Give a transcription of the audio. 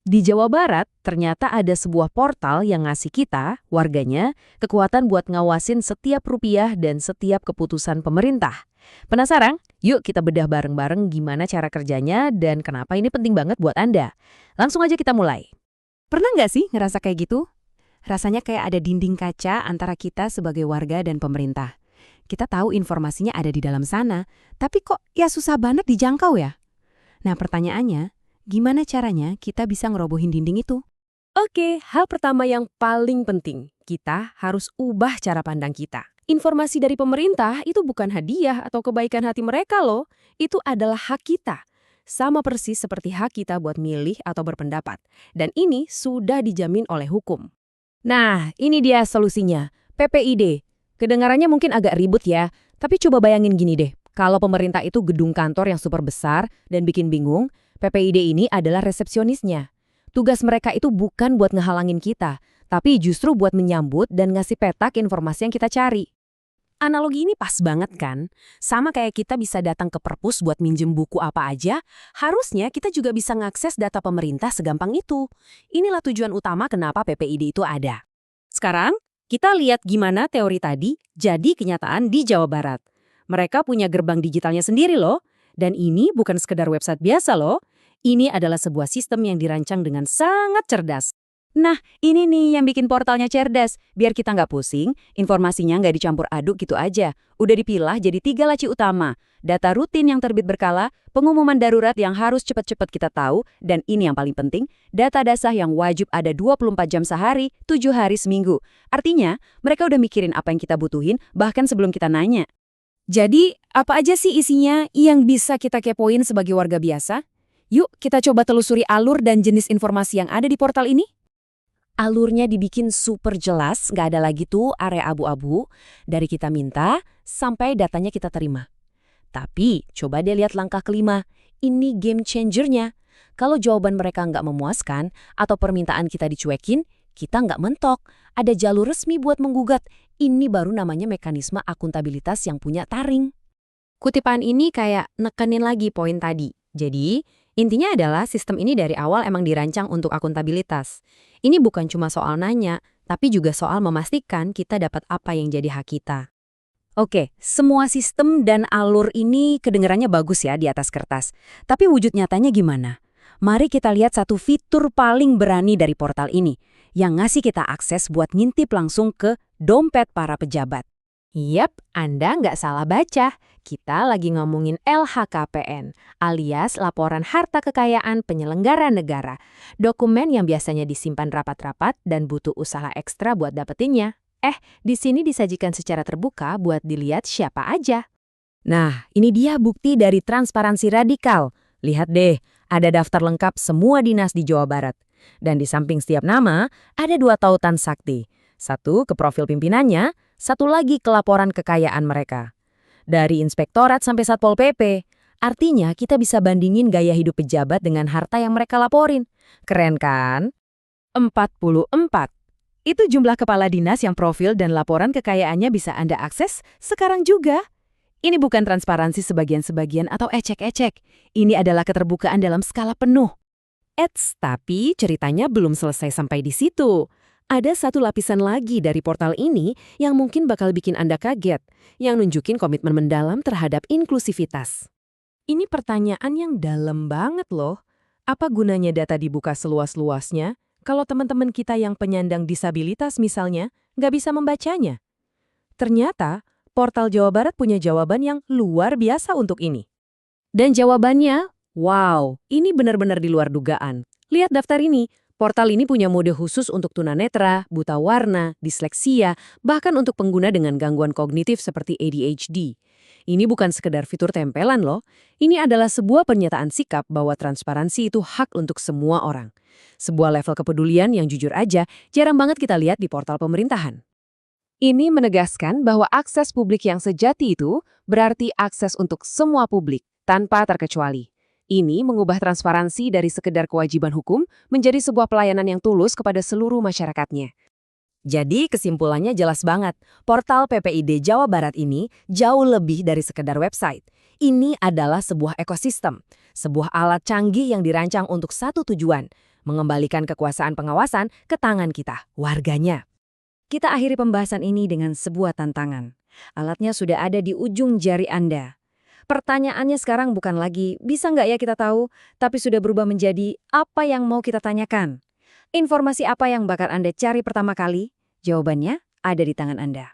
Di Jawa Barat, ternyata ada sebuah portal yang ngasih kita, warganya, kekuatan buat ngawasin setiap rupiah dan setiap keputusan pemerintah. Penasaran? Yuk kita bedah bareng-bareng gimana cara kerjanya dan kenapa ini penting banget buat Anda. Langsung aja kita mulai. Pernah nggak sih ngerasa kayak gitu? Rasanya kayak ada dinding kaca antara kita sebagai warga dan pemerintah. Kita tahu informasinya ada di dalam sana, tapi kok ya susah banget dijangkau ya? Nah pertanyaannya, gimana caranya kita bisa ngerobohin dinding itu? Oke, hal pertama yang paling penting, kita harus ubah cara pandang kita. Informasi dari pemerintah itu bukan hadiah atau kebaikan hati mereka loh, itu adalah hak kita. Sama persis seperti hak kita buat milih atau berpendapat. Dan ini sudah dijamin oleh hukum. Nah, ini dia solusinya, PPID. Kedengarannya mungkin agak ribut ya, tapi coba bayangin gini deh. Kalau pemerintah itu gedung kantor yang super besar dan bikin bingung, PPID ini adalah resepsionisnya. Tugas mereka itu bukan buat ngehalangin kita, tapi justru buat menyambut dan ngasih petak informasi yang kita cari. Analogi ini pas banget kan? Sama kayak kita bisa datang ke perpus buat minjem buku apa aja, harusnya kita juga bisa ngakses data pemerintah segampang itu. Inilah tujuan utama kenapa PPID itu ada. Sekarang, kita lihat gimana teori tadi jadi kenyataan di Jawa Barat. Mereka punya gerbang digitalnya sendiri loh, dan ini bukan sekedar website biasa loh. Ini adalah sebuah sistem yang dirancang dengan sangat cerdas. Nah, ini nih yang bikin portalnya cerdas. Biar kita nggak pusing, informasinya nggak dicampur aduk gitu aja. Udah dipilah jadi 3 laci utama. Data rutin yang terbit berkala, pengumuman darurat yang harus cepat-cepat kita tahu, dan ini yang paling penting, data dasar yang wajib ada 24 jam sehari, 7 hari seminggu. Artinya, mereka udah mikirin apa yang kita butuhin, bahkan sebelum kita nanya. Jadi, apa aja sih isinya yang bisa kita kepoin sebagai warga biasa? Yuk, kita coba telusuri alur dan jenis informasi yang ada di portal ini. Alurnya dibikin super jelas, nggak ada lagi tuh area abu-abu, dari kita minta sampai datanya kita terima. Tapi, coba deh lihat langkah kelima, ini game changernya. Kalau jawaban mereka nggak memuaskan atau permintaan kita dicuekin, kita nggak mentok. Ada jalur resmi buat menggugat. Ini baru namanya mekanisme akuntabilitas yang punya taring. Kutipan ini kayak nekenin lagi poin tadi. Jadi, intinya adalah sistem ini dari awal emang dirancang untuk akuntabilitas. Ini bukan cuma soal nanya, tapi juga soal memastikan kita dapat apa yang jadi hak kita. Oke, semua sistem dan alur ini kedengarannya bagus ya di atas kertas. Tapi wujud nyatanya gimana? Mari kita lihat satu fitur paling berani dari portal ini, yang ngasih kita akses buat ngintip langsung ke dompet para pejabat. Yap, Anda nggak salah baca. Kita lagi ngomongin LHKPN, alias Laporan Harta Kekayaan Penyelenggara Negara. Dokumen yang biasanya disimpan rapat-rapat dan butuh usaha ekstra buat dapetinnya. Di sini disajikan secara terbuka buat dilihat siapa aja. Nah, ini dia bukti dari transparansi radikal. Lihat deh, ada daftar lengkap semua dinas di Jawa Barat. Dan di samping setiap nama, ada 2 tautan sakti. Satu ke profil pimpinannya, satu lagi ke laporan kekayaan mereka. Dari inspektorat sampai Satpol PP, artinya kita bisa bandingin gaya hidup pejabat dengan harta yang mereka laporin. Keren kan? 44. Itu jumlah kepala dinas yang profil dan laporan kekayaannya bisa Anda akses sekarang juga. Ini bukan transparansi sebagian-sebagian atau ecek-ecek. Ini adalah keterbukaan dalam skala penuh. Tapi ceritanya belum selesai sampai di situ. Ada satu lapisan lagi dari portal ini yang mungkin bakal bikin Anda kaget, yang nunjukin komitmen mendalam terhadap inklusivitas. Ini pertanyaan yang dalam banget loh. Apa gunanya data dibuka seluas-luasnya kalau teman-teman kita yang penyandang disabilitas misalnya nggak bisa membacanya? Ternyata, portal Jawa Barat punya jawaban yang luar biasa untuk ini. Dan jawabannya, wow, ini benar-benar di luar dugaan. Lihat daftar ini. Portal ini punya mode khusus untuk tunanetra, buta warna, disleksia, bahkan untuk pengguna dengan gangguan kognitif seperti ADHD. Ini bukan sekedar fitur tempelan loh. Ini adalah sebuah pernyataan sikap bahwa transparansi itu hak untuk semua orang. Sebuah level kepedulian yang jujur aja jarang banget kita lihat di portal pemerintahan. Ini menegaskan bahwa akses publik yang sejati itu berarti akses untuk semua publik, tanpa terkecuali. Ini mengubah transparansi dari sekedar kewajiban hukum menjadi sebuah pelayanan yang tulus kepada seluruh masyarakatnya. Jadi kesimpulannya jelas banget, portal PPID Jawa Barat ini jauh lebih dari sekedar website. Ini adalah sebuah ekosistem, sebuah alat canggih yang dirancang untuk satu tujuan, mengembalikan kekuasaan pengawasan ke tangan kita, warganya. Kita akhiri pembahasan ini dengan sebuah tantangan. Alatnya sudah ada di ujung jari Anda. Pertanyaannya sekarang bukan lagi, bisa nggak ya kita tahu, tapi sudah berubah menjadi apa yang mau kita tanyakan. Informasi apa yang bakal Anda cari pertama kali? Jawabannya ada di tangan Anda.